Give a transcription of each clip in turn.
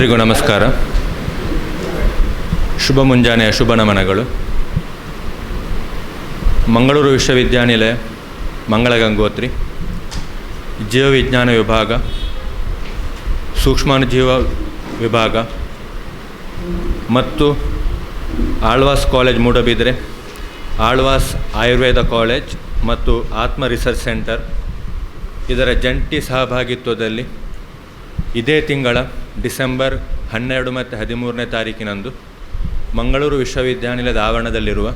ಎಲ್ರಿಗೂ ನಮಸ್ಕಾರ. ಶುಭ ಮುಂಜಾನೆಯ ಶುಭ ನಮನಗಳು. ಮಂಗಳೂರು ವಿಶ್ವವಿದ್ಯಾನಿಲಯ ಮಂಗಳ ಗಂಗೋತ್ರಿ ಜೀವವಿಜ್ಞಾನ ವಿಭಾಗ, ಸೂಕ್ಷ್ಮಾಣುಜೀವ ವಿಭಾಗ ಮತ್ತು ಆಳ್ವಾಸ್ ಕಾಲೇಜ್ ಮೂಡಬಿದ್ರೆ, ಆಳ್ವಾಸ್ ಆಯುರ್ವೇದ ಕಾಲೇಜ್ ಮತ್ತು ಆತ್ಮ ರಿಸರ್ಚ್ ಸೆಂಟರ್ ಇದರ ಜಂಟಿ ಸಹಭಾಗಿತ್ವದಲ್ಲಿ ಇದೇ ತಿಂಗಳ ಡಿಸೆಂಬರ್ 12 ಮತ್ತು 13ನೇ ತಾರೀಕಿನಂದು ಮಂಗಳೂರು ವಿಶ್ವವಿದ್ಯಾನಿಲಯದ ಆವರಣದಲ್ಲಿರುವ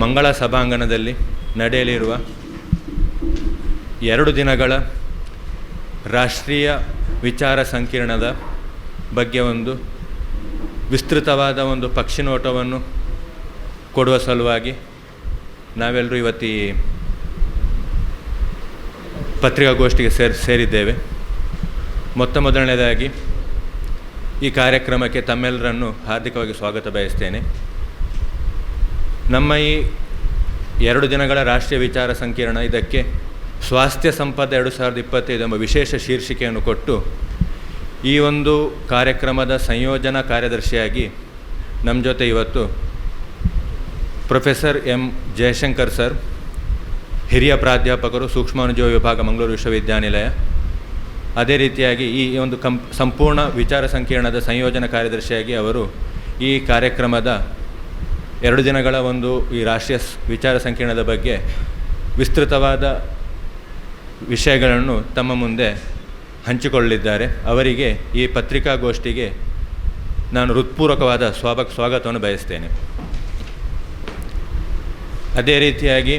ಮಂಗಳ ಸಭಾಂಗಣದಲ್ಲಿ ನಡೆಯಲಿರುವ 2 ದಿನಗಳ ರಾಷ್ಟ್ರೀಯ ವಿಚಾರ ಸಂಕಿರಣದ ಬಗ್ಗೆ ಒಂದು ವಿಸ್ತೃತವಾದ ಒಂದು ಪಕ್ಷಿನೋಟವನ್ನು ಕೊಡುವ ಸಲುವಾಗಿ ನಾವೆಲ್ಲರೂ ಇವತ್ತು ಈ ಪತ್ರಿಕಾಗೋಷ್ಠಿಗೆ ಸೇರಿದ್ದೇವೆ. ಮೊದಲನೇದಾಗಿ ಈ ಕಾರ್ಯಕ್ರಮಕ್ಕೆ ತಮ್ಮೆಲ್ಲರನ್ನು ಹಾರ್ದಿಕವಾಗಿ ಸ್ವಾಗತ ಬಯಸ್ತೇನೆ. ನಮ್ಮ ಈ 2 ದಿನಗಳ ರಾಷ್ಟ್ರೀಯ ವಿಚಾರ ಸಂಕಿರಣ ಇದಕ್ಕೆ ಸ್ವಾಸ್ಥ್ಯ ಸಂಪದ 2025 ಎಂಬ ವಿಶೇಷ ಶೀರ್ಷಿಕೆಯನ್ನು ಕೊಟ್ಟು ಈ ಒಂದು ಕಾರ್ಯಕ್ರಮದ ಸಂಯೋಜನಾ ಕಾರ್ಯದರ್ಶಿಯಾಗಿ ನಮ್ಮ ಜೊತೆ ಇವತ್ತು ಪ್ರೊಫೆಸರ್ ಎಂ ಜಯಶಂಕರ್ ಸರ್, ಹಿರಿಯ ಪ್ರಾಧ್ಯಾಪಕರು, ಸೂಕ್ಷ್ಮಾಣುಜೀವ ವಿಭಾಗ, ಮಂಗಳೂರು ವಿಶ್ವವಿದ್ಯಾನಿಲಯ. ಅದೇ ರೀತಿಯಾಗಿ ಈ ಒಂದು ಸಂಪೂರ್ಣ ವಿಚಾರ ಸಂಕಿರಣದ ಸಂಯೋಜನಾ ಕಾರ್ಯದರ್ಶಿಯಾಗಿ ಅವರು ಈ ಕಾರ್ಯಕ್ರಮದ 2 ದಿನಗಳ ಒಂದು ಈ ರಾಷ್ಟ್ರೀಯ ವಿಚಾರ ಸಂಕಿರಣದ ಬಗ್ಗೆ ವಿಸ್ತೃತವಾದ ವಿಷಯಗಳನ್ನು ತಮ್ಮ ಮುಂದೆ ಹಂಚಿಕೊಳ್ಳಲಿದ್ದಾರೆ. ಅವರಿಗೆ ಈ ಪತ್ರಿಕಾಗೋಷ್ಠಿಗೆ ನಾನು ಹೃತ್ಪೂರ್ವಕವಾದ ಸ್ವಾಗತವನ್ನು ಬಯಸ್ತೇನೆ. ಅದೇ ರೀತಿಯಾಗಿ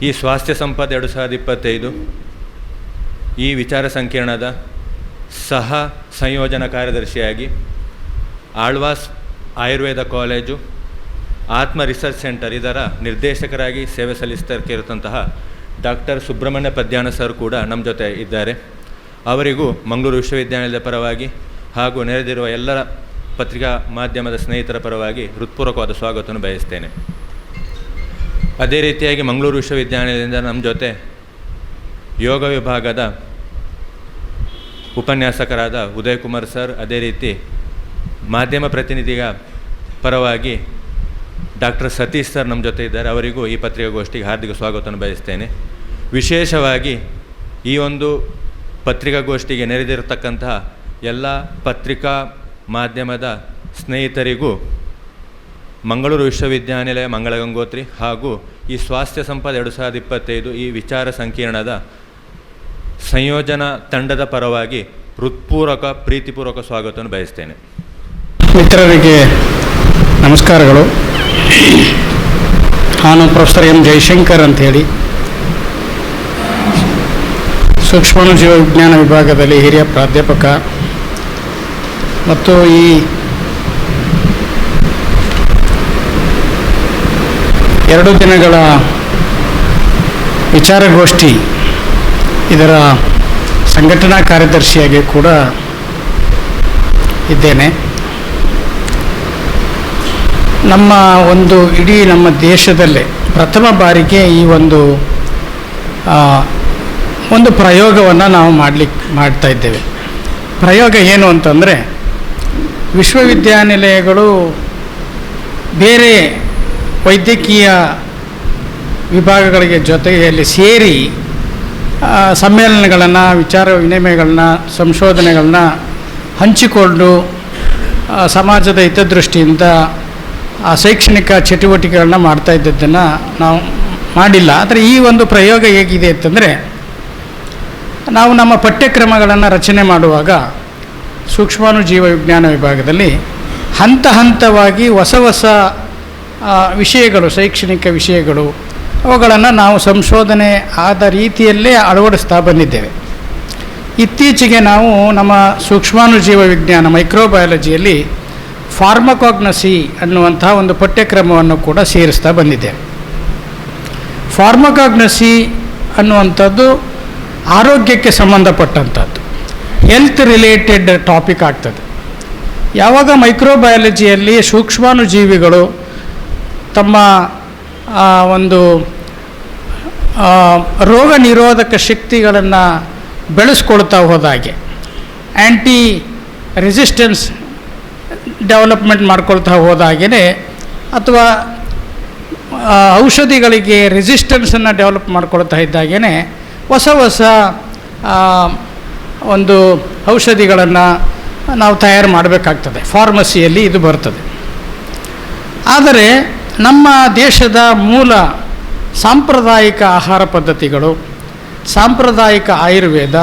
ಈ ಸ್ವಾಸ್ಥ್ಯ ಸಂಪದ 2025 ಈ ವಿಚಾರ ಸಂಕಿರಣದ ಸಹ ಸಂಯೋಜನಾ ಕಾರ್ಯದರ್ಶಿಯಾಗಿ ಆಳ್ವಾಸ್ ಆಯುರ್ವೇದ ಕಾಲೇಜು, ಆತ್ಮ ರಿಸರ್ಚ್ ಸೆಂಟರ್ ಇದರ ನಿರ್ದೇಶಕರಾಗಿ ಸೇವೆ ಸಲ್ಲಿಸ್ತಿರುವಂತಹ ಡಾಕ್ಟರ್ ಸುಬ್ರಹ್ಮಣ್ಯ ಪದ್ಯಾನ ಸರ್ ಕೂಡ ನಮ್ಮ ಜೊತೆ ಇದ್ದಾರೆ. ಅವರಿಗೂ ಮಂಗಳೂರು ವಿಶ್ವವಿದ್ಯಾನಿಲಯದ ಪರವಾಗಿ ಹಾಗೂ ನೆರೆದಿರುವ ಎಲ್ಲರ ಪತ್ರಿಕಾ ಮಾಧ್ಯಮದ ಸ್ನೇಹಿತರ ಪರವಾಗಿ ಹೃತ್ಪೂರ್ವಕವಾದ ಸ್ವಾಗತವನ್ನು ಬಯಸ್ತೇನೆ. ಅದೇ ರೀತಿಯಾಗಿ ಮಂಗಳೂರು ವಿಶ್ವವಿದ್ಯಾನಿಲಯದಿಂದ ನಮ್ಮ ಜೊತೆ ಯೋಗ ವಿಭಾಗದ ಉಪನ್ಯಾಸಕರಾದ ಉದಯ್ ಕುಮಾರ್ ಸರ್, ಅದೇ ರೀತಿ ಮಾಧ್ಯಮ ಪ್ರತಿನಿಧಿಯ ಪರವಾಗಿ ಡಾಕ್ಟರ್ ಸತೀಶ್ ಸರ್ ನಮ್ಮ ಜೊತೆ ಇದ್ದಾರೆ. ಅವರಿಗೂ ಈ ಪತ್ರಿಕಾಗೋಷ್ಠಿಗೆ ಹಾರ್ದಿಕ ಸ್ವಾಗತವನ್ನು ಬಯಸ್ತೇನೆ. ವಿಶೇಷವಾಗಿ ಈ ಒಂದು ಪತ್ರಿಕಾಗೋಷ್ಠಿಗೆ ನೆರೆದಿರತಕ್ಕಂತಹ ಎಲ್ಲ ಪತ್ರಿಕಾ ಮಾಧ್ಯಮದ ಸ್ನೇಹಿತರಿಗೂ ಮಂಗಳೂರು ವಿಶ್ವವಿದ್ಯಾನಿಲಯ ಮಂಗಳ ಗಂಗೋತ್ರಿ ಹಾಗೂ ಈ ಸ್ವಾಸ್ಥ್ಯ ಸಂಪದ 2025 ಈ ವಿಚಾರ ಸಂಕಿರಣದ ಸಂಯೋಜನಾ ತಂಡದ ಪರವಾಗಿ ಹೃತ್ಪೂರ್ವಕ ಪ್ರೀತಿಪೂರ್ವಕ ಸ್ವಾಗತವನ್ನು ಬಯಸ್ತೇನೆ. ಮಿತ್ರರಿಗೆ ನಮಸ್ಕಾರಗಳು. ನಾನು ಪ್ರೊಫೆಸರ್ ಎಂ ಜಯಶಂಕರ್ ಅಂಥೇಳಿ, ಸೂಕ್ಷ್ಮಾಣುಜೀವ ವಿಜ್ಞಾನ ವಿಭಾಗದಲ್ಲಿ ಹಿರಿಯ ಪ್ರಾಧ್ಯಾಪಕ ಮತ್ತು ಈ ಎರಡು ದಿನಗಳ ವಿಚಾರಗೋಷ್ಠಿ ಇದರ ಸಂಘಟನಾ ಕಾರ್ಯದರ್ಶಿಯಾಗಿ ಕೂಡ ಇದ್ದೇನೆ. ನಮ್ಮ ಇಡೀ ನಮ್ಮ ದೇಶದಲ್ಲೇ ಪ್ರಥಮ ಬಾರಿಗೆ ಈ ಒಂದು ಪ್ರಯೋಗವನ್ನು ನಾವು ಮಾಡ್ತಾ ಇದ್ದೇವೆ. ಪ್ರಯೋಗ ಏನು ಅಂತಂದರೆ, ವಿಶ್ವವಿದ್ಯಾನಿಲಯಗಳು ಬೇರೆ ವೈದ್ಯಕೀಯ ವಿಭಾಗಗಳಿಗೆ ಜೊತೆಯಲ್ಲಿ ಸೇರಿ ಸಮ್ಮೇಳನಗಳನ್ನು, ವಿಚಾರ ವಿನಿಮಯಗಳನ್ನ, ಸಂಶೋಧನೆಗಳನ್ನ ಹಂಚಿಕೊಂಡು ಸಮಾಜದ ಹಿತದೃಷ್ಟಿಯಿಂದ ಶೈಕ್ಷಣಿಕ ಚಟುವಟಿಕೆಗಳನ್ನ ಮಾಡ್ತಾ ಇದ್ದದ್ದನ್ನು ನಾವು ಮಾಡಿಲ್ಲ. ಆದರೆ ಈ ಒಂದು ಪ್ರಯೋಗ ಹೇಗಿದೆ ಅಂತಂದರೆ, ನಾವು ನಮ್ಮ ಪಠ್ಯಕ್ರಮಗಳನ್ನು ರಚನೆ ಮಾಡುವಾಗ ಸೂಕ್ಷ್ಮಾಣುಜೀವ ವಿಜ್ಞಾನ ವಿಭಾಗದಲ್ಲಿ ಹಂತ ಹಂತವಾಗಿ ಹೊಸ ವಿಷಯಗಳು, ಶೈಕ್ಷಣಿಕ ವಿಷಯಗಳು, ಅವುಗಳನ್ನು ನಾವು ಸಂಶೋಧನೆ ಆದ ರೀತಿಯಲ್ಲೇ ಅಳವಡಿಸ್ತಾ ಬಂದಿದ್ದೇವೆ. ಇತ್ತೀಚೆಗೆ ನಾವು ನಮ್ಮ ಸೂಕ್ಷ್ಮಾಣುಜೀವ ವಿಜ್ಞಾನ ಮೈಕ್ರೋಬಯಾಲಜಿಯಲ್ಲಿ ಫಾರ್ಮಕಾಗ್ನಸಿ ಅನ್ನುವಂಥ ಒಂದು ಪಠ್ಯಕ್ರಮವನ್ನು ಕೂಡ ಸೇರಿಸ್ತಾ ಬಂದಿದ್ದೇವೆ. ಫಾರ್ಮಕಾಗ್ನಸಿ ಅನ್ನುವಂಥದ್ದು ಆರೋಗ್ಯಕ್ಕೆ ಸಂಬಂಧಪಟ್ಟಂಥದ್ದು, ಹೆಲ್ತ್ ರಿಲೇಟೆಡ್ ಟಾಪಿಕ್ ಆಗ್ತದೆ. ಯಾವಾಗ ಮೈಕ್ರೋಬಯಾಲಜಿಯಲ್ಲಿ ಸೂಕ್ಷ್ಮಾಣುಜೀವಿಗಳು ತಮ್ಮ ಒಂದು ರೋಗ ನಿರೋಧಕ ಶಕ್ತಿಗಳನ್ನು ಬೆಳೆಸ್ಕೊಳ್ತಾ ಹೋದಾಗೆ, ಆ್ಯಂಟಿ ರೆಸಿಸ್ಟೆನ್ಸ್ ಡೆವಲಪ್ಮೆಂಟ್ ಮಾಡ್ಕೊಳ್ತಾ ಹೋದಾಗೇ ಅಥವಾ ಔಷಧಿಗಳಿಗೆ ರೆಸಿಸ್ಟೆನ್ಸನ್ನು ಡೆವಲಪ್ ಮಾಡ್ಕೊಳ್ತಾ ಇದ್ದಾಗೇ ಹೊಸ ಹೊಸ ಒಂದು ಔಷಧಿಗಳನ್ನು ನಾವು ತಯಾರು ಮಾಡಬೇಕಾಗ್ತದೆ. ಫಾರ್ಮಸಿಯಲ್ಲಿ ಇದು ಬರ್ತದೆ. ಆದರೆ ನಮ್ಮ ದೇಶದ ಮೂಲ ಸಾಂಪ್ರದಾಯಿಕ ಆಹಾರ ಪದ್ಧತಿಗಳು, ಸಾಂಪ್ರದಾಯಿಕ ಆಯುರ್ವೇದ,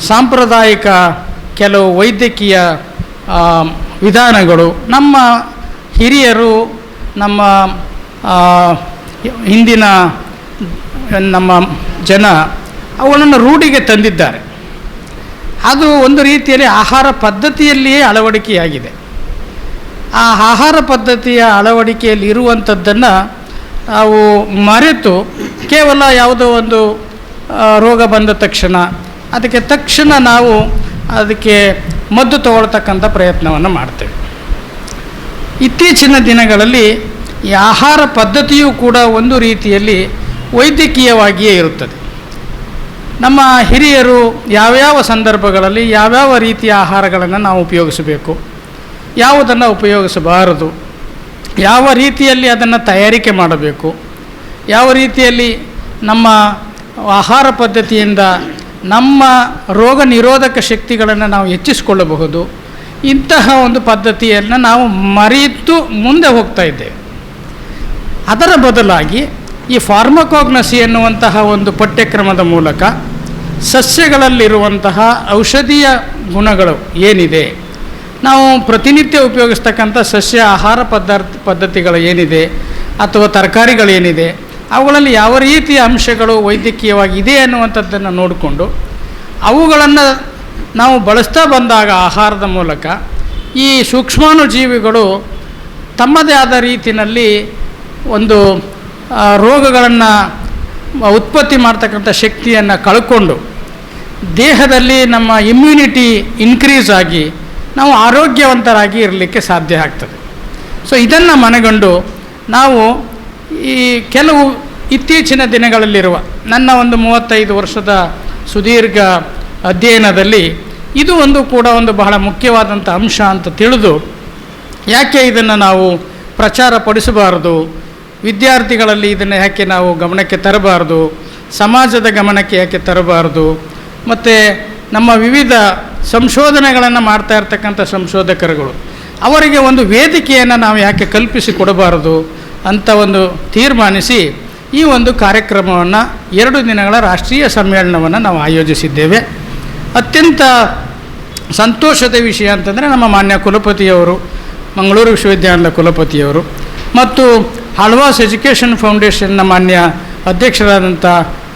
ಸಾಂಪ್ರದಾಯಿಕ ಕೆಲವು ವೈದ್ಯಕೀಯ ವಿಧಾನಗಳು ನಮ್ಮ ಹಿರಿಯರು, ನಮ್ಮ ಹಿಂದಿನ ನಮ್ಮ ಜನ ಅವುಗಳನ್ನು ರೂಢಿಗೆ ತಂದಿದ್ದಾರೆ. ಅದು ಒಂದು ರೀತಿಯಲ್ಲಿ ಆಹಾರ ಪದ್ಧತಿಯಲ್ಲಿಯೇ ಅಳವಡಿಕೆಯಾಗಿದೆ. ಆ ಆಹಾರ ಪದ್ಧತಿಯ ಅಳವಡಿಕೆಯಲ್ಲಿ ಇರುವಂಥದ್ದನ್ನು ನಾವು ಮರೆತು ಕೇವಲ ಯಾವುದೋ ಒಂದು ರೋಗ ಬಂದ ತಕ್ಷಣ ಅದಕ್ಕೆ ನಾವು ಅದಕ್ಕೆ ಮದ್ದು ತಗೊಳ್ತಕ್ಕಂಥ ಪ್ರಯತ್ನವನ್ನು ಮಾಡ್ತೇವೆ. ಇತ್ತೀಚಿನ ದಿನಗಳಲ್ಲಿ ಈ ಆಹಾರ ಪದ್ಧತಿಯೂ ಕೂಡ ಒಂದು ರೀತಿಯಲ್ಲಿ ವೈದ್ಯಕೀಯವಾಗಿಯೇ ಇರುತ್ತದೆ. ನಮ್ಮ ಹಿರಿಯರು ಯಾವ್ಯಾವ ಸಂದರ್ಭಗಳಲ್ಲಿ ಯಾವ್ಯಾವ ರೀತಿಯ ಆಹಾರಗಳನ್ನು ನಾವು ಉಪಯೋಗಿಸಬೇಕು, ಯಾವುದನ್ನು ಉಪಯೋಗಿಸಬಾರದು, ಯಾವ ರೀತಿಯಲ್ಲಿ ಅದನ್ನು ತಯಾರಿಕೆ ಮಾಡಬೇಕು, ಯಾವ ರೀತಿಯಲ್ಲಿ ನಮ್ಮ ಆಹಾರ ಪದ್ಧತಿಯಿಂದ ನಮ್ಮ ರೋಗ ನಿರೋಧಕ ಶಕ್ತಿಗಳನ್ನು ನಾವು ಹೆಚ್ಚಿಸಿಕೊಳ್ಳಬಹುದು, ಇಂತಹ ಒಂದು ಪದ್ಧತಿಯನ್ನು ನಾವು ಮರೆತು ಮುಂದೆ ಹೋಗ್ತಾ ಇದ್ದೇವೆ. ಅದರ ಬದಲಾಗಿ ಈ ಫಾರ್ಮಕೋಗ್ನಸಿ ಎನ್ನುವಂತಹ ಒಂದು ಪಠ್ಯಕ್ರಮದ ಮೂಲಕ ಸಸ್ಯಗಳಲ್ಲಿರುವಂತಹ ಔಷಧೀಯ ಗುಣಗಳು ಏನಿದೆ, ನಾವು ಪ್ರತಿನಿತ್ಯ ಉಪಯೋಗಿಸ್ತಕ್ಕಂಥ ಸಸ್ಯ ಆಹಾರ ಪದ್ಧತಿಗಳು ಏನಿದೆ ಅಥವಾ ತರಕಾರಿಗಳೇನಿದೆ ಅವುಗಳಲ್ಲಿ ಯಾವ ರೀತಿಯ ಅಂಶಗಳು ವೈದ್ಯಕೀಯವಾಗಿ ಇದೆ ಅನ್ನುವಂಥದ್ದನ್ನು ನೋಡಿಕೊಂಡು ಅವುಗಳನ್ನು ನಾವು ಬಳಸ್ತಾ ಬಂದಾಗ ಆಹಾರದ ಮೂಲಕ ಈ ಸೂಕ್ಷ್ಮಾಣುಜೀವಿಗಳು ತಮ್ಮದೇ ಆದ ರೀತಿಯಲ್ಲಿ ಒಂದು ರೋಗಗಳನ್ನು ಉತ್ಪತ್ತಿ ಮಾಡ್ತಕ್ಕಂಥ ಶಕ್ತಿಯನ್ನು ಕಳ್ಕೊಂಡು ದೇಹದಲ್ಲಿ ನಮ್ಮ ಇಮ್ಯುನಿಟಿ ಇನ್ಕ್ರೀಸ್ ಆಗಿ ನಾವು ಆರೋಗ್ಯವಂತರಾಗಿ ಇರಲಿಕ್ಕೆ ಸಾಧ್ಯ ಆಗ್ತದೆ. ಸೊ ಇದನ್ನು ಮನಗಂಡು ನಾವು ಈ ಕೆಲವು ಇತ್ತೀಚಿನ ದಿನಗಳಲ್ಲಿರುವ ನನ್ನ ಒಂದು 35 ವರ್ಷದ ಸುದೀರ್ಘ ಅಧ್ಯಯನದಲ್ಲಿ ಇದು ಒಂದು ಕೂಡ ಒಂದು ಬಹಳ ಮುಖ್ಯವಾದಂಥ ಅಂಶ ಅಂತ ತಿಳಿದು ಯಾಕೆ ಇದನ್ನು ನಾವು ಪ್ರಚಾರ ಪಡಿಸಬಾರದು, ವಿದ್ಯಾರ್ಥಿಗಳಲ್ಲಿ ಇದನ್ನು ಯಾಕೆ ನಾವು ಗಮನಕ್ಕೆ ತರಬಾರ್ದು, ಸಮಾಜದ ಗಮನಕ್ಕೆ ಯಾಕೆ ತರಬಾರ್ದು, ಮತ್ತು ನಮ್ಮ ವಿವಿಧ ಸಂಶೋಧನೆಗಳನ್ನು ಮಾಡ್ತಾ ಇರ್ತಕ್ಕಂಥ ಸಂಶೋಧಕರುಗಳು ಅವರಿಗೆ ಒಂದು ವೇದಿಕೆಯನ್ನು ನಾವು ಯಾಕೆ ಕಲ್ಪಿಸಿ ಕೊಡಬಾರದು ಅಂತ ಒಂದು ತೀರ್ಮಾನಿಸಿ ಈ ಒಂದು ಕಾರ್ಯಕ್ರಮವನ್ನು 2 ದಿನಗಳ ರಾಷ್ಟ್ರೀಯ ಸಮ್ಮೇಳನವನ್ನು ನಾವು ಆಯೋಜಿಸಿದ್ದೇವೆ. ಅತ್ಯಂತ ಸಂತೋಷದ ವಿಷಯ ಅಂತಂದರೆ ನಮ್ಮ ಮಾನ್ಯ ಕುಲಪತಿಯವರು, ಮಂಗಳೂರು ವಿಶ್ವವಿದ್ಯಾಲಯದ ಕುಲಪತಿಯವರು ಮತ್ತು ಆಳ್ವಾಸ್ ಎಜುಕೇಷನ್ ಫೌಂಡೇಶನ್ನ ಮಾನ್ಯ ಅಧ್ಯಕ್ಷರಾದಂಥ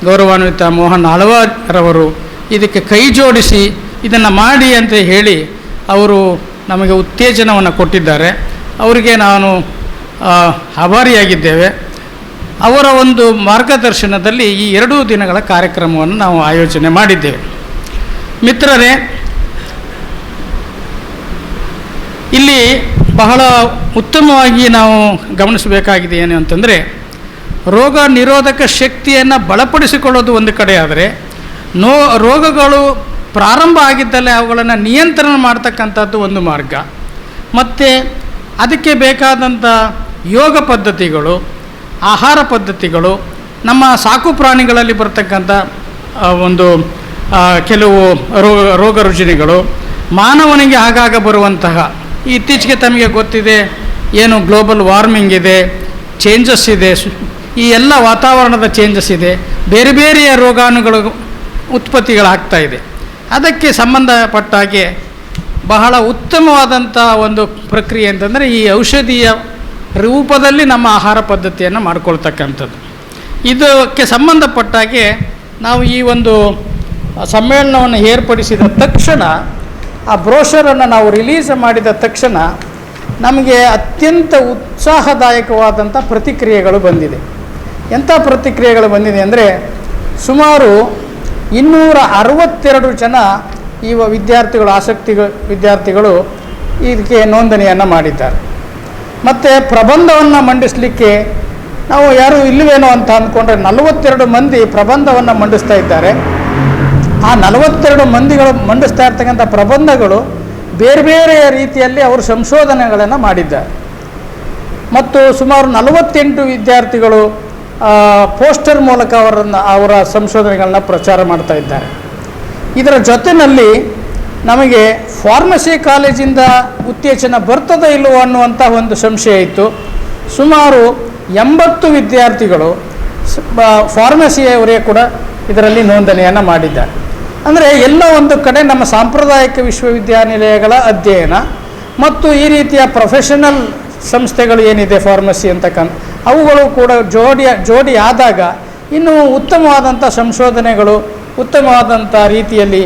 ಗೌರವಾನ್ವಿತ ಮೋಹನ್ ಆಳ್ವಾರವರು ಇದಕ್ಕೆ ಕೈ ಜೋಡಿಸಿ ಇದನ್ನು ಮಾಡಿ ಅಂತ ಹೇಳಿ ಅವರು ನಮಗೆ ಉತ್ತೇಜನವನ್ನು ಕೊಟ್ಟಿದ್ದಾರೆ. ಅವರಿಗೆ ನಾನು ಆಭಾರಿಯಾಗಿದ್ದೇವೆ. ಅವರ ಒಂದು ಮಾರ್ಗದರ್ಶನದಲ್ಲಿ ಈ 2 ದಿನಗಳ ಕಾರ್ಯಕ್ರಮವನ್ನು ನಾವು ಆಯೋಜನೆ ಮಾಡಿದ್ದೇವೆ. ಮಿತ್ರರೇ, ಇಲ್ಲಿ ಬಹಳ ಉತ್ತಮವಾಗಿ ನಾವು ಗಮನಿಸಬೇಕಾಗಿದೆ ಏನು ಅಂತಂದರೆ, ರೋಗ ನಿರೋಧಕ ಶಕ್ತಿಯನ್ನು ಬಲಪಡಿಸಿಕೊಳ್ಳೋದು ಒಂದು ಕಡೆ ಆದರೆ ರೋಗಗಳು ಪ್ರಾರಂಭ ಆಗಿದ್ದಲ್ಲೇ ಅವುಗಳನ್ನು ನಿಯಂತ್ರಣ ಮಾಡ್ತಕ್ಕಂಥದ್ದು ಒಂದು ಮಾರ್ಗ. ಮತ್ತು ಅದಕ್ಕೆ ಬೇಕಾದಂಥ ಯೋಗ ಪದ್ಧತಿಗಳು, ಆಹಾರ ಪದ್ಧತಿಗಳು, ನಮ್ಮ ಸಾಕು ಪ್ರಾಣಿಗಳಲ್ಲಿ ಬರ್ತಕ್ಕಂಥ ಒಂದು ಕೆಲವು ರೋಗ ರುಜಿನಗಳು, ಮಾನವನಿಗೆ ಆಗಾಗ ಬರುವಂತಹ ಇತ್ತೀಚೆಗೆ ತಮಗೆ ಗೊತ್ತಿದೆ ಏನು ಗ್ಲೋಬಲ್ ವಾರ್ಮಿಂಗ್ ಇದೆ, ಚೇಂಜಸ್ ಇದೆ, ಈ ಎಲ್ಲ ವಾತಾವರಣದ ಚೇಂಜಸ್ ಇದೆ, ಬೇರೆ ಬೇರೆಯ ರೋಗಾಣುಗಳು ಉತ್ಪತ್ತಿಗಳಾಗ್ತಾ ಇದೆ. ಅದಕ್ಕೆ ಸಂಬಂಧಪಟ್ಟ ಹಾಗೆ ಬಹಳ ಉತ್ತಮವಾದಂಥ ಒಂದು ಪ್ರಕ್ರಿಯೆ ಅಂತಂದರೆ ಈ ಔಷಧೀಯ ರೂಪದಲ್ಲಿ ನಮ್ಮ ಆಹಾರ ಪದ್ಧತಿಯನ್ನು ಮಾಡ್ಕೊಳ್ತಕ್ಕಂಥದ್ದು. ಇದಕ್ಕೆ ಸಂಬಂಧಪಟ್ಟಾಗೆ ನಾವು ಈ ಒಂದು ಸಮ್ಮೇಳನವನ್ನು ಏರ್ಪಡಿಸಿದ ತಕ್ಷಣ ಆ ಬ್ರೋಷರನ್ನು ನಾವು ರಿಲೀಸ್ ಮಾಡಿದ ತಕ್ಷಣ ನಮಗೆ ಅತ್ಯಂತ ಉತ್ಸಾಹದಾಯಕವಾದಂಥ ಪ್ರತಿಕ್ರಿಯೆಗಳು ಬಂದಿದೆ. ಎಂಥ ಪ್ರತಿಕ್ರಿಯೆಗಳು ಬಂದಿದೆ ಅಂದರೆ ಸುಮಾರು 262 ಜನ ಈ ವಿದ್ಯಾರ್ಥಿಗಳು ಇದಕ್ಕೆ ನೋಂದಣಿಯನ್ನು ಮಾಡಿದ್ದಾರೆ. ಮತ್ತು ಪ್ರಬಂಧವನ್ನು ಮಂಡಿಸಲಿಕ್ಕೆ ನಾವು ಯಾರೂ ಇಲ್ಲವೇನೋ ಅಂತ ಅಂದ್ಕೊಂಡ್ರೆ 42 ಮಂದಿ ಪ್ರಬಂಧವನ್ನು ಮಂಡಿಸ್ತಾ ಇದ್ದಾರೆ. ಆ 42 ಮಂದಿಗಳು ಮಂಡಿಸ್ತಾ ಇರ್ತಕ್ಕಂಥ ಪ್ರಬಂಧಗಳು ಬೇರೆ ಬೇರೆ ರೀತಿಯಲ್ಲಿ ಅವರು ಸಂಶೋಧನೆಗಳನ್ನು ಮಾಡಿದ್ದಾರೆ. ಮತ್ತು ಸುಮಾರು 48 ವಿದ್ಯಾರ್ಥಿಗಳು ಪೋಸ್ಟರ್ ಮೂಲಕ ಅವರ ಸಂಶೋಧನೆಗಳನ್ನ ಪ್ರಚಾರ ಮಾಡ್ತಾ ಇದ್ದಾರೆ. ಇದರ ಜೊತೆಯಲ್ಲಿ ನಮಗೆ ಫಾರ್ಮಸಿ ಕಾಲೇಜಿಂದ ಉತ್ತೇಜನ ಬರ್ತದೆ ಇಲ್ಲವೋ ಅನ್ನುವಂಥ ಒಂದು ಸಂಶಯ ಇತ್ತು. ಸುಮಾರು 80 ವಿದ್ಯಾರ್ಥಿಗಳು ಫಾರ್ಮಸಿಯವರೇ ಕೂಡ ಇದರಲ್ಲಿ ನೋಂದಣಿಯನ್ನು ಮಾಡಿದ್ದಾರೆ. ಅಂದರೆ ಎಲ್ಲ ಒಂದು ಕಡೆ ನಮ್ಮ ಸಾಂಪ್ರದಾಯಿಕ ವಿಶ್ವವಿದ್ಯಾನಿಲಯಗಳ ಅಧ್ಯಯನ ಮತ್ತು ಈ ರೀತಿಯ ಪ್ರೊಫೆಷನಲ್ ಸಂಸ್ಥೆಗಳು ಏನಿದೆ ಫಾರ್ಮಸಿ ಅವುಗಳು ಕೂಡ ಜೋಡಿ ಆದಾಗ ಇನ್ನೂ ಉತ್ತಮವಾದಂಥ ಸಂಶೋಧನೆಗಳು ಉತ್ತಮವಾದಂಥ ರೀತಿಯಲ್ಲಿ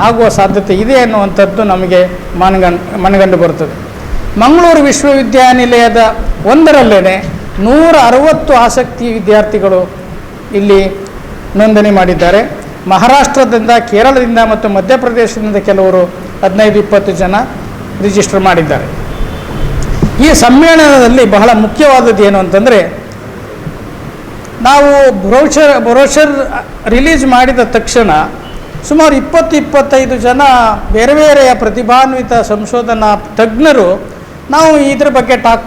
ಆಗುವ ಸಾಧ್ಯತೆ ಇದೆ ಅನ್ನುವಂಥದ್ದು ನಮಗೆ ಮನಗಂಡು ಬರ್ತದೆ. ಮಂಗಳೂರು ವಿಶ್ವವಿದ್ಯಾನಿಲಯದ ಒಂದರಲ್ಲೇ 160 ಆಸಕ್ತಿ ವಿದ್ಯಾರ್ಥಿಗಳು ಇಲ್ಲಿ ನೋಂದಣಿ ಮಾಡಿದ್ದಾರೆ. ಮಹಾರಾಷ್ಟ್ರದಿಂದ, ಕೇರಳದಿಂದ ಮತ್ತು ಮಧ್ಯಪ್ರದೇಶದಿಂದ ಕೆಲವರು 15-20 ಜನ ರಿಜಿಸ್ಟರ್ ಮಾಡಿದ್ದಾರೆ. ಈ ಸಮ್ಮೇಳನದಲ್ಲಿ ಬಹಳ ಮುಖ್ಯವಾದದ್ದು ಏನು ಅಂತಂದರೆ, ನಾವು ಬ್ರೋಷರ್ ರಿಲೀಸ್ ಮಾಡಿದ ತಕ್ಷಣ ಸುಮಾರು 20-25 ಜನ ಬೇರೆ ಬೇರೆಯ ಪ್ರತಿಭಾನ್ವಿತ ಸಂಶೋಧನಾ ತಜ್ಞರು ನಾವು ಇದ್ರ ಬಗ್ಗೆ ಟಾಕ್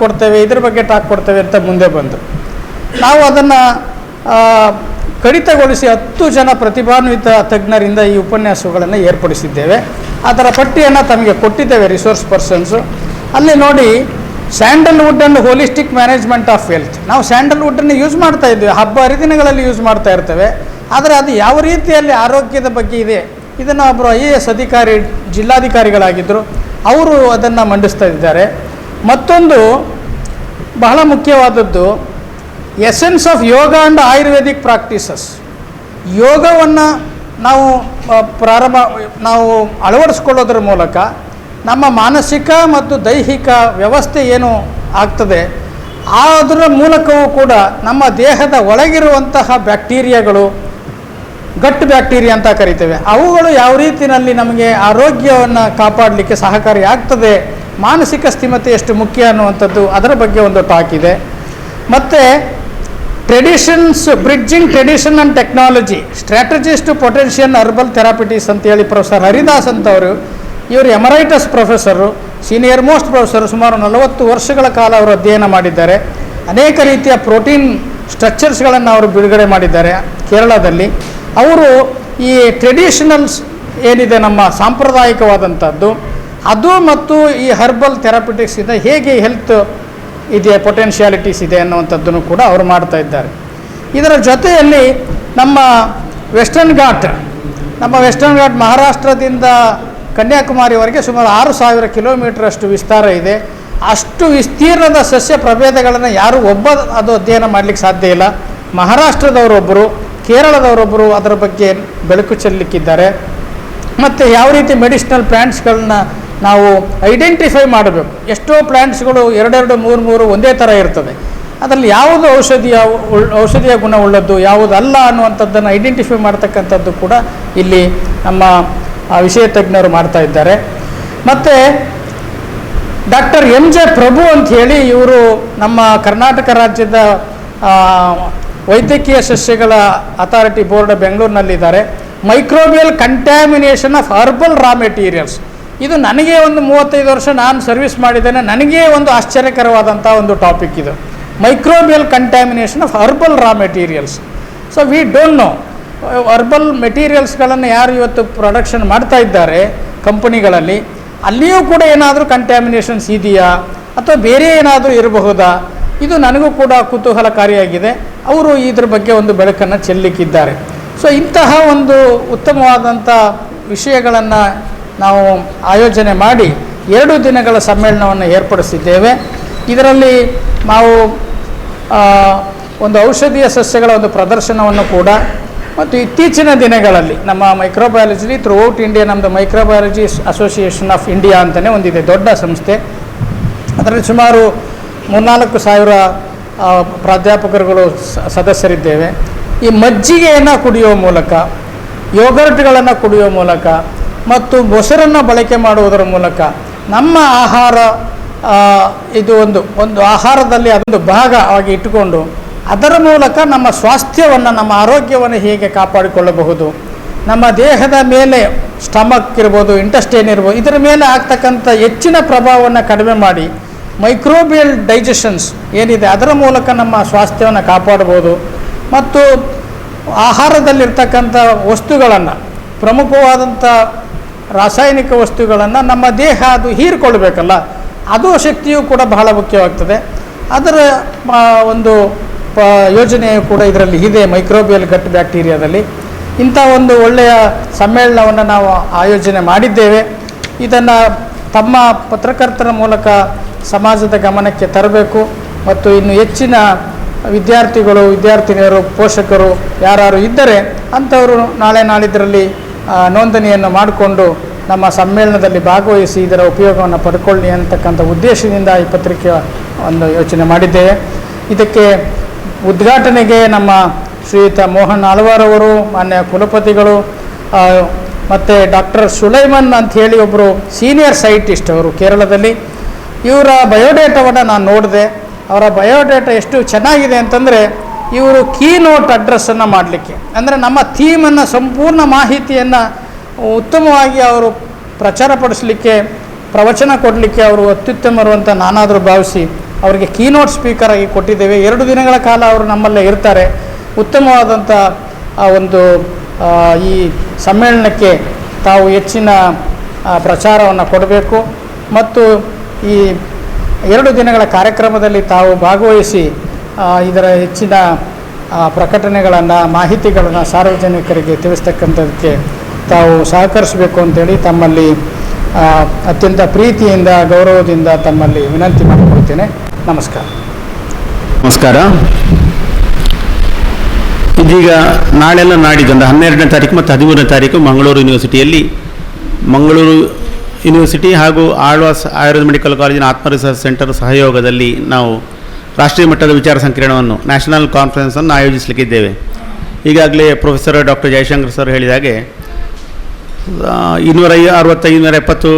ಕೊಡ್ತೇವೆ ಅಂತ ಮುಂದೆ ಬಂದರು. ನಾವು ಅದನ್ನು ಕಡಿತಗೊಳಿಸಿ 10 ಜನ ಪ್ರತಿಭಾನ್ವಿತ ತಜ್ಞರಿಂದ ಈ ಉಪನ್ಯಾಸಗಳನ್ನು ಏರ್ಪಡಿಸಿದ್ದೇವೆ. ಅದರ ಪಟ್ಟಿಯನ್ನು ತಮಗೆ ಕೊಟ್ಟಿದ್ದೇವೆ, ರಿಸೋರ್ಸ್ ಪರ್ಸನ್ಸು. ಅಲ್ಲಿ ನೋಡಿ, Sandalwood and holistic management of wealth. ನಾವು ಸ್ಯಾಂಡಲ್ವುಡ್ಡನ್ನು ಯೂಸ್ ಮಾಡ್ತಾ ಇದ್ದೇವೆ, ಹಬ್ಬ ಹರಿದಿನಗಳಲ್ಲಿ ಯೂಸ್ ಮಾಡ್ತಾ ಇರ್ತೇವೆ. ಆದರೆ ಅದು ಯಾವ ರೀತಿಯಲ್ಲಿ ಆರೋಗ್ಯದ ಬಗ್ಗೆ ಇದೆ, ಇದನ್ನು ಒಬ್ಬರು IAS ಅಧಿಕಾರಿ, ಜಿಲ್ಲಾಧಿಕಾರಿಗಳಾಗಿದ್ದರು, ಅವರು ಅದನ್ನು ಮಂಡಿಸ್ತಾ ಇದ್ದಾರೆ. ಮತ್ತೊಂದು ಬಹಳ ಮುಖ್ಯವಾದದ್ದು, essence of yoga and Ayurvedic practices. ಯೋಗವನ್ನು ನಾವು ಅಳವಡಿಸ್ಕೊಳ್ಳೋದ್ರ ಮೂಲಕ ನಮ್ಮ ಮಾನಸಿಕ ಮತ್ತು ದೈಹಿಕ ವ್ಯವಸ್ಥೆ ಏನು ಆಗ್ತದೆ ಅದರ ಮೂಲಕವೂ ಕೂಡ ನಮ್ಮ ದೇಹದ ಒಳಗಿರುವಂತಹ ಬ್ಯಾಕ್ಟೀರಿಯಾಗಳು, ಗಟ್ ಬ್ಯಾಕ್ಟೀರಿಯಾ ಅಂತ ಕರಿತೇವೆ, ಅವುಗಳು ಯಾವ ರೀತಿಯಲ್ಲಿ ನಮಗೆ ಆರೋಗ್ಯವನ್ನು ಕಾಪಾಡಲಿಕ್ಕೆ ಸಹಕಾರಿ ಆಗ್ತದೆ, ಮಾನಸಿಕ ಸ್ಥಿಮತೆ ಎಷ್ಟು ಮುಖ್ಯ ಅನ್ನುವಂಥದ್ದು ಅದರ ಬಗ್ಗೆ ಒಂದು ಟಾಕ್ ಇದೆ. ಮತ್ತು bridging tradition and technology, strategies to potential herbal therapeutics ಅಂತೇಳಿ ಪ್ರೊಫೆಸರ್ ಹರಿದಾಸ್ ಅಂತವರು, ಇವರು emeritus professor, senior most professor, ಸುಮಾರು 40 ವರ್ಷಗಳ ಕಾಲ ಅವರು ಅಧ್ಯಯನ ಮಾಡಿದ್ದಾರೆ. ಅನೇಕ ರೀತಿಯ ಪ್ರೋಟೀನ್ ಸ್ಟ್ರಕ್ಚರ್ಸ್ಗಳನ್ನು ಅವರು ಬಿಡುಗಡೆ ಮಾಡಿದ್ದಾರೆ ಕೇರಳದಲ್ಲಿ. ಅವರು ಈ ಟ್ರೆಡಿಷನಲ್ಸ್ ಏನಿದೆ ನಮ್ಮ ಸಾಂಪ್ರದಾಯಿಕವಾದಂಥದ್ದು ಅದು ಮತ್ತು ಈ ಹರ್ಬಲ್ ಥೆರಪಿಟಿಕ್ಸಿಂದ ಹೇಗೆ ಹೆಲ್ತ್ ಇದೆ, ಪೊಟೆನ್ಷಿಯಾಲಿಟೀಸ್ ಇದೆ ಅನ್ನುವಂಥದ್ದನ್ನು ಕೂಡ ಅವರು ಮಾಡ್ತಾ ಇದ್ದಾರೆ. ಇದರ ಜೊತೆಯಲ್ಲಿ ನಮ್ಮ ವೆಸ್ಟರ್ನ್ ಘಾಟ್ ಮಹಾರಾಷ್ಟ್ರದಿಂದ ಕನ್ಯಾಕುಮಾರಿವರೆಗೆ ಸುಮಾರು 6000 ಕಿಲೋಮೀಟರ್ ಅಷ್ಟು ವಿಸ್ತಾರ ಇದೆ. ಅಷ್ಟು ವಿಸ್ತೀರ್ಣದ ಸಸ್ಯ ಪ್ರಭೇದಗಳನ್ನು ಯಾರೂ ಅದು ಅಧ್ಯಯನ ಮಾಡಲಿಕ್ಕೆ ಸಾಧ್ಯ ಇಲ್ಲ. ಮಹಾರಾಷ್ಟ್ರದವರೊಬ್ಬರು, ಕೇರಳದವರೊಬ್ಬರು ಅದರ ಬಗ್ಗೆ ಬೆಳಕು ಚೆಲ್ಲಲಿಕ್ಕಿದ್ದಾರೆ. ಮತ್ತು ಯಾವ ರೀತಿ ಮೆಡಿಸಿನಲ್ ಪ್ಲ್ಯಾಂಟ್ಸ್ಗಳನ್ನ ನಾವು ಐಡೆಂಟಿಫೈ ಮಾಡಬೇಕು. ಎಷ್ಟೋ ಪ್ಲ್ಯಾಂಟ್ಸ್ಗಳು 2-2, 3-3 ಒಂದೇ ಥರ ಇರ್ತದೆ. ಅದರಲ್ಲಿ ಯಾವುದು ಔಷಧಿಯ ಗುಣವುಳ್ಳದ್ದು, ಯಾವುದಲ್ಲ ಅನ್ನುವಂಥದ್ದನ್ನು ಐಡೆಂಟಿಫೈ ಮಾಡ್ತಕ್ಕಂಥದ್ದು ಕೂಡ ಇಲ್ಲಿ ನಮ್ಮ ವಿಷಯ ತಜ್ಞರು ಮಾಡ್ತಾ ಇದ್ದಾರೆ. ಮತ್ತು ಡಾಕ್ಟರ್ MJ ಪ್ರಭು ಅಂಥೇಳಿ ಇವರು ನಮ್ಮ ಕರ್ನಾಟಕ ರಾಜ್ಯದ ವೈದ್ಯಕೀಯ ಸಸ್ಯಗಳ ಅಥಾರಿಟಿ ಬೋರ್ಡ್ ಬೆಂಗಳೂರಿನಲ್ಲಿದ್ದಾರೆ. Microbial contamination of herbal raw materials, ಇದು ನನಗೆ ಒಂದು 35 ವರ್ಷ ನಾನು ಸರ್ವಿಸ್ ಮಾಡಿದ್ದೇನೆ, ನನಗೇ ಒಂದು ಆಶ್ಚರ್ಯಕರವಾದಂಥ ಒಂದು ಟಾಪಿಕ್ ಇದು, microbial contamination of herbal raw materials. So we don't know herbal ಮೆಟೀರಿಯಲ್ಸ್ಗಳನ್ನು ಯಾರು ಇವತ್ತು ಪ್ರೊಡಕ್ಷನ್ ಮಾಡ್ತಾ ಇದ್ದಾರೆ ಕಂಪನಿಗಳಲ್ಲಿ, ಅಲ್ಲಿಯೂ ಕೂಡ ಏನಾದರೂ ಕಂಟ್ಯಾಮಿನೇಷನ್ಸ್ ಇದೆಯಾ ಅಥವಾ ಬೇರೆ ಏನಾದರೂ ಇರಬಹುದಾ, ಇದು ನನಗೂ ಕೂಡ ಕುತೂಹಲಕಾರಿಯಾಗಿದೆ. ಅವರು ಇದ್ರ ಬಗ್ಗೆ ಒಂದು ಬೆಳಕನ್ನು ಚೆಲ್ಲಲಿಕ್ಕಿದ್ದಾರೆ. ಸೊ ಇಂತಹ ಒಂದು ಉತ್ತಮವಾದಂಥ ವಿಷಯಗಳನ್ನು ನಾವು ಆಯೋಜನೆ ಮಾಡಿ 2 ದಿನಗಳ ಸಮ್ಮೇಳನವನ್ನು ಏರ್ಪಡಿಸಿದ್ದೇವೆ. ಇದರಲ್ಲಿ ನಾವು ಒಂದು ಔಷಧೀಯ ಸಸ್ಯಗಳ ಒಂದು ಪ್ರದರ್ಶನವನ್ನು ಕೂಡ, ಮತ್ತು ಇತ್ತೀಚಿನ ದಿನಗಳಲ್ಲಿ ನಮ್ಮ ಮೈಕ್ರೋಬಯಾಲಜಿ ಥ್ರೂಔಟ್ ಇಂಡಿಯಾ, ನಮ್ಮದು ಮೈಕ್ರೋಬಯಾಲಜಿ ಅಸೋಸಿಯೇಷನ್ ಆಫ್ ಇಂಡಿಯಾ ಅಂತಲೇ ಒಂದಿದೆ, ದೊಡ್ಡ ಸಂಸ್ಥೆ. ಅದರಲ್ಲಿ ಸುಮಾರು 3-4 ಸಾವಿರ ಪ್ರಾಧ್ಯಾಪಕರುಗಳು ಸದಸ್ಯರಿದ್ದೇವೆ. ಈ ಮಜ್ಜಿಗೆಯನ್ನು ಕುಡಿಯುವ ಮೂಲಕ, ಯೋಗರ್ಟ್ಗಳನ್ನು ಕುಡಿಯುವ ಮೂಲಕ ಮತ್ತು ಮೊಸರನ್ನು ಬಳಕೆ ಮಾಡುವುದರ ಮೂಲಕ ನಮ್ಮ ಆಹಾರ ಇದು ಒಂದು ಆಹಾರದಲ್ಲಿ ಅದೊಂದು ಭಾಗ ಆಗಿ ಇಟ್ಟುಕೊಂಡು ಅದರ ಮೂಲಕ ನಮ್ಮ ಸ್ವಾಸ್ಥ್ಯವನ್ನು, ನಮ್ಮ ಆರೋಗ್ಯವನ್ನು ಹೇಗೆ ಕಾಪಾಡಿಕೊಳ್ಳಬಹುದು, ನಮ್ಮ ದೇಹದ ಮೇಲೆ ಸ್ಟಮಕ್ ಇರ್ಬೋದು, ಇಂಟೆಸ್ಟೈನ್ ಇರ್ಬೋದು, ಇದರ ಮೇಲೆ ಆಗ್ತಕ್ಕಂಥ ಹೆಚ್ಚಿನ ಪ್ರಭಾವವನ್ನು ಕಡಿಮೆ ಮಾಡಿ ಮೈಕ್ರೋಬಿಯಲ್ ಡೈಜೆಷನ್ಸ್ ಏನಿದೆ ಅದರ ಮೂಲಕ ನಮ್ಮ ಸ್ವಾಸ್ಥ್ಯವನ್ನು ಕಾಪಾಡ್ಬೋದು. ಮತ್ತು ಆಹಾರದಲ್ಲಿರ್ತಕ್ಕಂಥ ವಸ್ತುಗಳನ್ನು, ಪ್ರಮುಖವಾದಂಥ ರಾಸಾಯನಿಕ ವಸ್ತುಗಳನ್ನು ನಮ್ಮ ದೇಹ ಅದು ಹೀರಿಕೊಳ್ಬೇಕಲ್ಲ, ಅದು ಶಕ್ತಿಯೂ ಕೂಡ ಬಹಳ ಮುಖ್ಯವಾಗ್ತದೆ. ಅದರ ಒಂದು ಯೋಜನೆಯು ಕೂಡ ಇದರಲ್ಲಿ ಇದೆ, ಮೈಕ್ರೋಬಿಯಲ್ ಗಟ್ ಬ್ಯಾಕ್ಟೀರಿಯಾದಲ್ಲಿ. ಇಂಥ ಒಂದು ಒಳ್ಳೆಯ ಸಮ್ಮೇಳನವನ್ನು ನಾವು ಆಯೋಜನೆ ಮಾಡಿದ್ದೇವೆ. ಇದನ್ನು ತಮ್ಮ ಪತ್ರಕರ್ತರ ಮೂಲಕ ಸಮಾಜದ ಗಮನಕ್ಕೆ ತರಬೇಕು ಮತ್ತು ಇನ್ನು ಹೆಚ್ಚಿನ ವಿದ್ಯಾರ್ಥಿಗಳು, ವಿದ್ಯಾರ್ಥಿನಿಯರು, ಪೋಷಕರು ಯಾರು ಇದ್ದರೆ ಅಂಥವರು ನಾಳೆ ನಾಳಿದ್ದರಲ್ಲಿ ನೋಂದಣಿಯನ್ನು ಮಾಡಿಕೊಂಡು ನಮ್ಮ ಸಮ್ಮೇಳನದಲ್ಲಿ ಭಾಗವಹಿಸಿ ಇದರ ಉಪಯೋಗವನ್ನು ಪಡ್ಕೊಳ್ಳಿ ಅಂತಕ್ಕಂಥ ಉದ್ದೇಶದಿಂದ ಈ ಪತ್ರಿಕೆ ಒಂದು ಯೋಚನೆ ಮಾಡಿದ್ದೇವೆ. ಇದಕ್ಕೆ ಉದ್ಘಾಟನೆಗೆ ನಮ್ಮ ಶ್ರೀಯುತ ಮೋಹನ್ ಆಳ್ವಾರವರು, ಮಾನ್ಯ ಕುಲಪತಿಗಳು, ಮತ್ತು ಡಾಕ್ಟರ್ ಸುಲೈಮನ್ ಅಂಥೇಳಿ ಒಬ್ಬರು ಸೀನಿಯರ್ ಸೈಂಟಿಸ್ಟ್ ಅವರು ಕೇರಳದಲ್ಲಿ, ಇವರ ಬಯೋಡೇಟಾವನ್ನು ನಾನು ನೋಡಿದೆ. ಅವರ ಬಯೋಡೇಟಾ ಎಷ್ಟು ಚೆನ್ನಾಗಿದೆ ಅಂತಂದರೆ, ಇವರು ಕೀನೋಟ್ ಅಡ್ರೆಸ್ಸನ್ನು ಮಾಡಲಿಕ್ಕೆ, ಅಂದರೆ ನಮ್ಮ ಥೀಮನ್ನು ಸಂಪೂರ್ಣ ಮಾಹಿತಿಯನ್ನು ಉತ್ತಮವಾಗಿ ಅವರು ಪ್ರಚಾರಪಡಿಸಲಿಕ್ಕೆ, ಪ್ರವಚನ ಕೊಡಲಿಕ್ಕೆ ಅವರು ಅತ್ಯುತ್ತಮರು ಅಂತ ನಾನಾದರೂ ಭಾವಿಸಿ ಅವರಿಗೆ ಕೀನೋಟ್ ಸ್ಪೀಕರ್ ಆಗಿ ಕೊಟ್ಟಿದ್ದೇವೆ. 2 ದಿನಗಳ ಕಾಲ ಅವರು ನಮ್ಮಲ್ಲೇ ಇರ್ತಾರೆ. ಉತ್ತಮವಾದಂಥ ಒಂದು ಈ ಸಮ್ಮೇಳನಕ್ಕೆ ತಾವು ಹೆಚ್ಚಿನ ಪ್ರಚಾರವನ್ನು ಕೊಡಬೇಕು ಮತ್ತು ಈ 2 ದಿನಗಳ ಕಾರ್ಯಕ್ರಮದಲ್ಲಿ ತಾವು ಭಾಗವಹಿಸಿ ಇದರ ಹೆಚ್ಚಿನ ಪ್ರಕಟಣೆಗಳನ್ನು, ಮಾಹಿತಿಗಳನ್ನು ಸಾರ್ವಜನಿಕರಿಗೆ ತಿಳಿಸ್ತಕ್ಕಂಥದ್ದಕ್ಕೆ ತಾವು ಸಹಕರಿಸಬೇಕು ಅಂತೇಳಿ ತಮ್ಮಲ್ಲಿ ಅತ್ಯಂತ ಪ್ರೀತಿಯಿಂದ, ಗೌರವದಿಂದ ತಮ್ಮಲ್ಲಿ ವಿನಂತಿ ಮಾಡಿಕೊಳ್ತೇನೆ. ನಮಸ್ಕಾರ. ನಮಸ್ಕಾರ. ಇದೀಗ ನಾಳೆಲ್ಲ ನಾಡಿದ್ದು ಅಂದರೆ 12ನೇ ತಾರೀಕು ಮತ್ತು 13ನೇ ತಾರೀಕು ಮಂಗಳೂರು ಯೂನಿವರ್ಸಿಟಿ ಹಾಗೂ ಆಳ್ವಾಸ್ ಆಯುರ್ವೇದ ಮೆಡಿಕಲ್ ಕಾಲೇಜಿನ ಆತ್ಮ ರಿಸರ್ಚ್ ಸೆಂಟರ್ ಸಹಯೋಗದಲ್ಲಿ ನಾವು ರಾಷ್ಟ್ರೀಯ ಮಟ್ಟದ ವಿಚಾರ ಸಂಕಿರಣವನ್ನು, ನ್ಯಾಷನಲ್ ಕಾನ್ಫರೆನ್ಸನ್ನು ಆಯೋಜಿಸಲಿಕ್ಕಿದ್ದೇವೆ. ಈಗಾಗಲೇ ಪ್ರೊಫೆಸರ್ ಡಾಕ್ಟರ್ ಜಯಶಂಕರ್ ಸರ್ ಹೇಳಿದ ಹಾಗೆ 260-270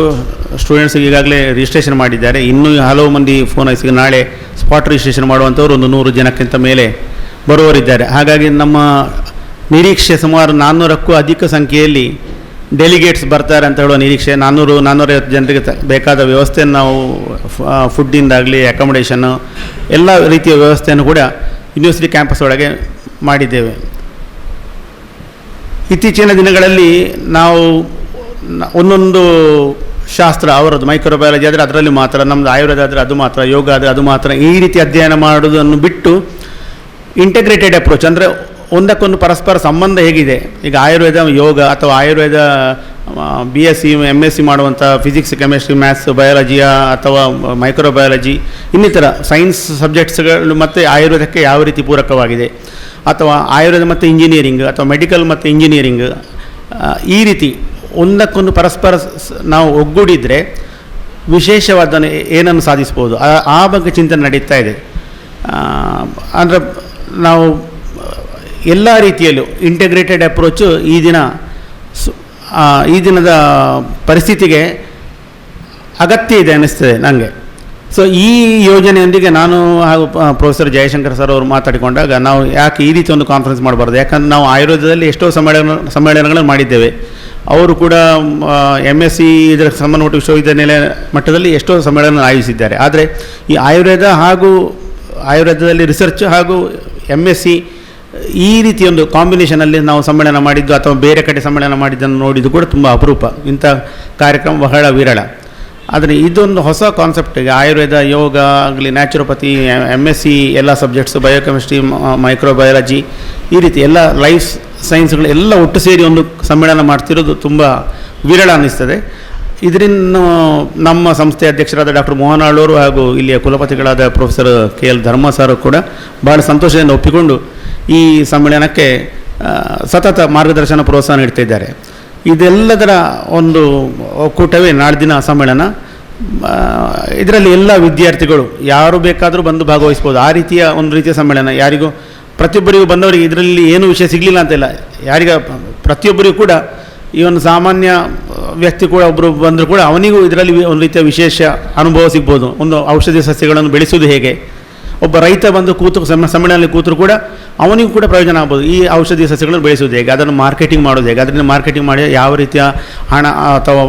ಸ್ಟೂಡೆಂಟ್ಸ್ಗೆ ಈಗಾಗಲೇ ರಿಜಿಸ್ಟ್ರೇಷನ್ ಮಾಡಿದ್ದಾರೆ. ಇನ್ನೂ ಹಲವು ಮಂದಿ ಫೋನ್ ಹಚ್ಚಿ ನಾಳೆ ಸ್ಪಾಟ್ ರಿಜಿಸ್ಟ್ರೇಷನ್ ಮಾಡುವಂಥವ್ರು ಒಂದು 100 ಜನಕ್ಕಿಂತ ಮೇಲೆ ಬರುವವರಿದ್ದಾರೆ. ಹಾಗಾಗಿ ನಮ್ಮ ನಿರೀಕ್ಷೆ ಸುಮಾರು 400ಕ್ಕೂ ಅಧಿಕ ಸಂಖ್ಯೆಯಲ್ಲಿ ಡೆಲಿಗೇಟ್ಸ್ ಬರ್ತಾರೆ ಅಂತ ಹೇಳುವ ನಿರೀಕ್ಷೆ. 400-450 ಜನರಿಗೆ ಬೇಕಾದ ವ್ಯವಸ್ಥೆಯನ್ನು ನಾವು ಫುಡ್ಡಿಂದಾಗಲಿ, ಅಕಾಮಿಡೇಷನ್ನು, ಎಲ್ಲ ರೀತಿಯ ವ್ಯವಸ್ಥೆಯನ್ನು ಕೂಡ ಯೂನಿವರ್ಸಿಟಿ ಕ್ಯಾಂಪಸ್ ಒಳಗೆ ಮಾಡಿದ್ದೇವೆ. ಇತ್ತೀಚಿನ ದಿನಗಳಲ್ಲಿ ನಾವು ಒಂದೊಂದು ಶಾಸ್ತ್ರ ಅವರದ್ದು, ಮೈಕ್ರೋಬಯಾಲಜಿ ಆದರೆ ಅದರಲ್ಲಿ ಮಾತ್ರ, ನಮ್ಮದು ಆಯುರ್ವೇದ ಆದರೆ ಅದು ಮಾತ್ರ, ಯೋಗ ಆದರೆ ಅದು ಮಾತ್ರ, ಈ ರೀತಿ ಅಧ್ಯಯನ ಮಾಡೋದನ್ನು ಬಿಟ್ಟು ಇಂಟಗ್ರೇಟೆಡ್ ಅಪ್ರೋಚ್ ಅಂದರೆ ಒಂದಕ್ಕೊಂದು ಪರಸ್ಪರ ಸಂಬಂಧ ಹೇಗಿದೆ. ಈಗ ಆಯುರ್ವೇದ ಯೋಗ ಅಥವಾ ಆಯುರ್ವೇದ BSc MSc ಮಾಡುವಂಥ ಫಿಸಿಕ್ಸ್, ಕೆಮಿಸ್ಟ್ರಿ, ಮ್ಯಾಥ್ಸ್, ಬಯಾಲಜಿಯ ಅಥವಾ ಮೈಕ್ರೋಬಯಾಲಜಿ ಇನ್ನಿತರ ಸೈನ್ಸ್ ಸಬ್ಜೆಕ್ಟ್ಸ್ಗಳು ಮತ್ತು ಆಯುರ್ವೇದಕ್ಕೆ ಯಾವ ರೀತಿ ಪೂರಕವಾಗಿದೆ, ಅಥವಾ ಆಯುರ್ವೇದ ಮತ್ತು ಇಂಜಿನಿಯರಿಂಗ್ ಅಥವಾ ಮೆಡಿಕಲ್ ಮತ್ತು ಇಂಜಿನಿಯರಿಂಗ್, ಈ ರೀತಿ ಒಂದಕ್ಕೊಂದು ಪರಸ್ಪರ ನಾವು ಒಗ್ಗೂಡಿದರೆ ವಿಶೇಷವಾದ ಏನನ್ನು ಸಾಧಿಸ್ಬೋದು, ಆ ಬಗ್ಗೆ ಚಿಂತನೆ ನಡೀತಾ ಇದೆ. ಅಂದರೆ ನಾವು ಎಲ್ಲ ರೀತಿಯಲ್ಲೂ ಇಂಟಗ್ರೇಟೆಡ್ ಅಪ್ರೋಚು ಈ ದಿನದ ಪರಿಸ್ಥಿತಿಗೆ ಅಗತ್ಯ ಇದೆ ಅನ್ನಿಸ್ತದೆ ನನಗೆ. ಸೊ ಈ ಯೋಜನೆಯೊಂದಿಗೆ ನಾನು ಹಾಗೂ ಪ್ರೊಫೆಸರ್ ಜಯಶಂಕರ್ ಸರ್ ಅವರು ಮಾತಾಡಿಕೊಂಡಾಗ ನಾವು ಯಾಕೆ ಈ ರೀತಿ ಒಂದು ಕಾನ್ಫರೆನ್ಸ್ ಮಾಡಬಾರ್ದು, ಯಾಕಂದರೆ ನಾವು ಆಯುರ್ವೇದದಲ್ಲಿ ಎಷ್ಟೋ ಸಮ್ಮೇಳನಗಳನ್ನು ಮಾಡಿದ್ದೇವೆ. ಅವರು ಕೂಡ MSc ಇದರ ಸಂಬಂಧಪಟ್ಟ ವಿಶ್ವವಿದ್ಯಾನಿಲಯ ಮಟ್ಟದಲ್ಲಿ ಎಷ್ಟೋ ಸಮ್ಮೇಳನ ಆಯೋಜಿಸಿದ್ದಾರೆ. ಆದರೆ ಈ ಆಯುರ್ವೇದದಲ್ಲಿ ರಿಸರ್ಚ್ ಹಾಗೂ MSc ಈ ರೀತಿಯೊಂದು ಕಾಂಬಿನೇಷನಲ್ಲಿ ನಾವು ಸಮ್ಮೇಳನ ಮಾಡಿದ್ದು ಅಥವಾ ಬೇರೆ ಕಡೆ ಸಮ್ಮೇಳನ ಮಾಡಿದ್ದನ್ನು ನೋಡಿದ್ದು ಕೂಡ ತುಂಬ ಅಪರೂಪ. ಇಂಥ ಕಾರ್ಯಕ್ರಮ ಬಹಳ ವಿರಳ. ಆದರೆ ಇದೊಂದು ಹೊಸ ಕಾನ್ಸೆಪ್ಟ್. ಈಗ ಆಯುರ್ವೇದ, ಯೋಗ ಆಗಲಿ, ನ್ಯಾಚುರೋಪತಿ, MSc ಎಲ್ಲ ಸಬ್ಜೆಕ್ಟ್ಸು, ಬಯೋಕೆಮಿಸ್ಟ್ರಿ, ಮೈಕ್ರೋಬಯಾಲಜಿ, ಈ ರೀತಿ ಎಲ್ಲ ಲೈಫ್ ಸೈನ್ಸ್ಗಳು ಎಲ್ಲ ಒಟ್ಟು ಸೇರಿ ಒಂದು ಸಮ್ಮೇಳನ ಮಾಡ್ತಿರೋದು ತುಂಬ ವಿರಳ ಅನ್ನಿಸ್ತದೆ. ಇದರಿಂದ ನಮ್ಮ ಸಂಸ್ಥೆಯ ಅಧ್ಯಕ್ಷರಾದ ಡಾಕ್ಟರ್ ಮೋಹನ್ ಆಳ್ವರು ಹಾಗೂ ಇಲ್ಲಿಯ ಕುಲಪತಿಗಳಾದ ಪ್ರೊಫೆಸರ್ KL ಧರ್ಮ ಸರ್ ಕೂಡ ಭಾಳ ಸಂತೋಷದಿಂದ ಒಪ್ಪಿಕೊಂಡು ಈ ಸಮ್ಮೇಳನಕ್ಕೆ ಸತತ ಮಾರ್ಗದರ್ಶನ, ಪ್ರೋತ್ಸಾಹ ನೀಡ್ತಿದ್ದಾರೆ. ಇದೆಲ್ಲದರ ಒಂದು ಒಕ್ಕೂಟವೇ ನಾಳ್ದಿನ ಸಮ್ಮೇಳನ. ಇದರಲ್ಲಿ ಎಲ್ಲ ವಿದ್ಯಾರ್ಥಿಗಳು ಯಾರು ಬೇಕಾದರೂ ಬಂದು ಭಾಗವಹಿಸ್ಬೋದು. ಆ ರೀತಿಯ ಒಂದು ರೀತಿಯ ಸಮ್ಮೇಳನ. ಯಾರಿಗೂ ಪ್ರತಿಯೊಬ್ಬರಿಗೂ ಬಂದವರಿಗೆ ಇದರಲ್ಲಿ ಏನೂ ವಿಷಯ ಸಿಗಲಿಲ್ಲ ಅಂತಿಲ್ಲ. ಪ್ರತಿಯೊಬ್ಬರಿಗೂ ಕೂಡ ಈ ಒಂದು ಸಾಮಾನ್ಯ ವ್ಯಕ್ತಿ ಕೂಡ ಒಬ್ಬರು ಬಂದರೂ ಕೂಡ ಅವನಿಗೂ ಇದರಲ್ಲಿ ಒಂದು ರೀತಿಯ ವಿಶೇಷ ಅನುಭವ ಸಿಗ್ಬೋದು. ಒಂದು ಔಷಧಿ ಸಸ್ಯಗಳನ್ನು ಬೆಳೆಸುವುದು ಹೇಗೆ, ಒಬ್ಬ ರೈತ ಬಂದು ಸಮ್ಮೇಳನದಲ್ಲಿ ಕೂತರು ಕೂಡ ಅವನಿಗೂ ಕೂಡ ಪ್ರಯೋಜನ ಆಗ್ಬೋದು. ಈ ಔಷಧಿ ಸಸ್ಯಗಳನ್ನು ಬೆಳೆಸೋದು ಹೇಗೆ, ಅದನ್ನು ಮಾರ್ಕೆಟಿಂಗ್ ಮಾಡೋದು ಹೇಗೆ, ಅದರಿಂದ ಮಾರ್ಕೆಟಿಂಗ್ ಮಾಡಿ ಯಾವ ರೀತಿಯ ಹಣ ಅಥವಾ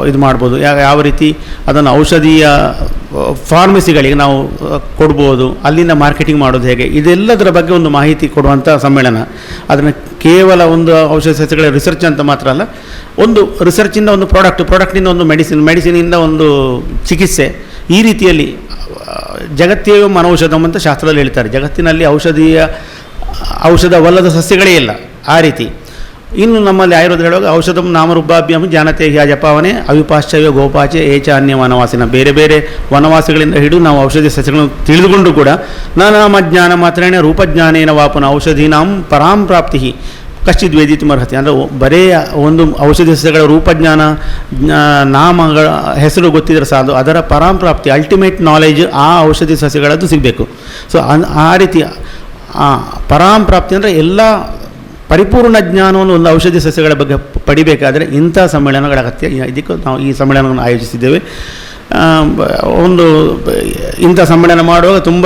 ಇದು ಮಾಡ್ಬೋದು, ಯಾವ ರೀತಿ ಅದನ್ನು ಔಷಧೀಯ ಫಾರ್ಮಸಿಗಳಿಗೆ ನಾವು ಕೊಡ್ಬೋದು, ಅಲ್ಲಿಂದ ಮಾರ್ಕೆಟಿಂಗ್ ಮಾಡೋದು ಹೇಗೆ, ಇದೆಲ್ಲದರ ಬಗ್ಗೆ ಒಂದು ಮಾಹಿತಿ ಕೊಡುವಂಥ ಸಮ್ಮೇಳನ. ಅದನ್ನು ಕೇವಲ ಒಂದು ಔಷಧ ಸಸ್ಯಗಳ ರಿಸರ್ಚ್ ಅಂತ ಮಾತ್ರ ಅಲ್ಲ, ಒಂದು ರಿಸರ್ಚಿಂದ ಒಂದು ಪ್ರಾಡಕ್ಟಿಂದ ಒಂದು ಮೆಡಿಸಿನಿಂದ ಒಂದು ಚಿಕಿತ್ಸೆ, ಈ ರೀತಿಯಲ್ಲಿ ಜಗತ್ತೇವ ಮನೌಷಧಂ ಅಂತ ಶಾಸ್ತ್ರದಲ್ಲಿ ಹೇಳ್ತಾರೆ. ಜಗತ್ತಿನಲ್ಲಿ ಔಷಧವಲ್ಲದ ಸಸ್ಯಗಳೇ ಇಲ್ಲ, ಆ ರೀತಿ. ಇನ್ನು ನಮ್ಮಲ್ಲಿ ಆಯುರ್ವೇದ ಹೇಳುವಾಗ ಔಷಧಂ ನಾಮರುಬ್ಬಾಭ್ಯಂ ಜಾನತೆ ಹ್ಯಾ ಜಪಾವನೆ ಅವಿಪಾಶ್ಚವ್ಯ ಗೋಪಾಚೆ ಏಚ ಅನ್ಯ ವನವಾಸಿನ, ಬೇರೆ ಬೇರೆ ವನವಾಸಿಗಳಿಂದ ಹಿಡಿದು ನಾವು ಔಷಧಿ ಸಸ್ಯಗಳನ್ನು ತಿಳಿದುಕೊಂಡು ಕೂಡ ನಾನಾಮಜ್ಞಾನ ಮಾತ್ರೇಣ ರೂಪಜ್ಞಾನೇನ ವಾಪನ ಔಷಧೀನಾಂ ಪರಾಂ ಪ್ರಾಪ್ತಿ ಕಶ್ಚಿದ್ ವೇದಿತುಮರ್ಹತಿ. ಅಂದರೆ ಬರೇ ಒಂದು ಔಷಧಿ ಸಸ್ಯಗಳ ರೂಪಜ್ಞಾನ, ನಾಮಗಳ ಹೆಸರು ಗೊತ್ತಿದ್ರೆ ಸಾಕು, ಅದರ ಪರಾಂಪ್ರಾಪ್ತಿ ಅಲ್ಟಿಮೇಟ್ ನಾಲೆಜ್ ಆ ಔಷಧಿ ಸಸ್ಯಗಳದ್ದು ಸಿಗಬೇಕು. ಸೊ ಆ ರೀತಿ ಪರಾಂಪ್ರಾಪ್ತಿ ಅಂದರೆ ಎಲ್ಲ ಪರಿಪೂರ್ಣ ಜ್ಞಾನವನ್ನು ಒಂದು ಔಷಧಿ ಸಸ್ಯಗಳ ಬಗ್ಗೆ ಪಡಿಬೇಕಾದರೆ ಇಂಥ ಸಮ್ಮೇಳನಗಳ ಅಗತ್ಯ. ಇದಕ್ಕೂ ನಾವು ಈ ಸಮ್ಮೇಳನವನ್ನು ಆಯೋಜಿಸಿದ್ದೇವೆ. ಒಂದು ಇಂಥ ಸಮ್ಮೇಳನ ಮಾಡುವಾಗ ತುಂಬ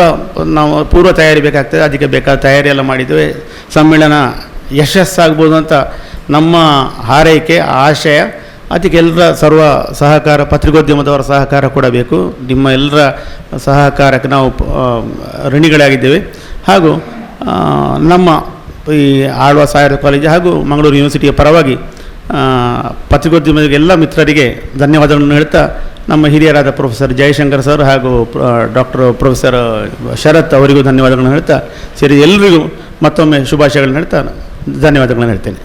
ನಾವು ಪೂರ್ವ ತಯಾರಿ ಬೇಕಾಗ್ತದೆ, ಅದಕ್ಕೆ ಬೇಕಾದ ತಯಾರಿ ಎಲ್ಲ ಮಾಡಿದ್ದೇವೆ. ಸಮ್ಮೇಳನ ಯಶಸ್ಸಾಗ್ಬೋದು ಅಂತ ನಮ್ಮ ಹಾರೈಕೆ, ಆಶಯ. ಅದಕ್ಕೆ ಎಲ್ಲರ ಸರ್ವ ಸಹಕಾರ, ಪತ್ರಿಕೋದ್ಯಮದವರ ಸಹಕಾರ ಕೊಡಬೇಕು. ನಿಮ್ಮ ಎಲ್ಲರ ಸಹಕಾರಕ್ಕೆ ನಾವು ಋಣಿಗಳಾಗಿದ್ದೇವೆ. ಹಾಗೂ ನಮ್ಮ ಈ ಆಳ್ವಾಸ್ ಆಯುರ್ವೇದ ಕಾಲೇಜು ಹಾಗೂ ಮಂಗಳೂರು ಯೂನಿವರ್ಸಿಟಿಯ ಪರವಾಗಿ ಪತ್ರಿಕೋದ್ಯಮದ ಎಲ್ಲ ಮಿತ್ರರಿಗೆ ಧನ್ಯವಾದಗಳನ್ನು ಹೇಳ್ತಾ, ನಮ್ಮ ಹಿರಿಯರಾದ ಪ್ರೊಫೆಸರ್ ಜಯಶಂಕರ್ ಸರ್ ಹಾಗೂ ಪ್ರೊಫೆಸರ್ ಶರತ್ ಅವರಿಗೂ ಧನ್ಯವಾದಗಳನ್ನು ಹೇಳ್ತಾ, ಸೇರಿ ಎಲ್ಲರಿಗೂ ಮತ್ತೊಮ್ಮೆ ಶುಭಾಶಯಗಳನ್ನು ಹೇಳ್ತಾ ಧನ್ಯವಾದಗಳನ್ನು ಹೇಳ್ತೇನೆ.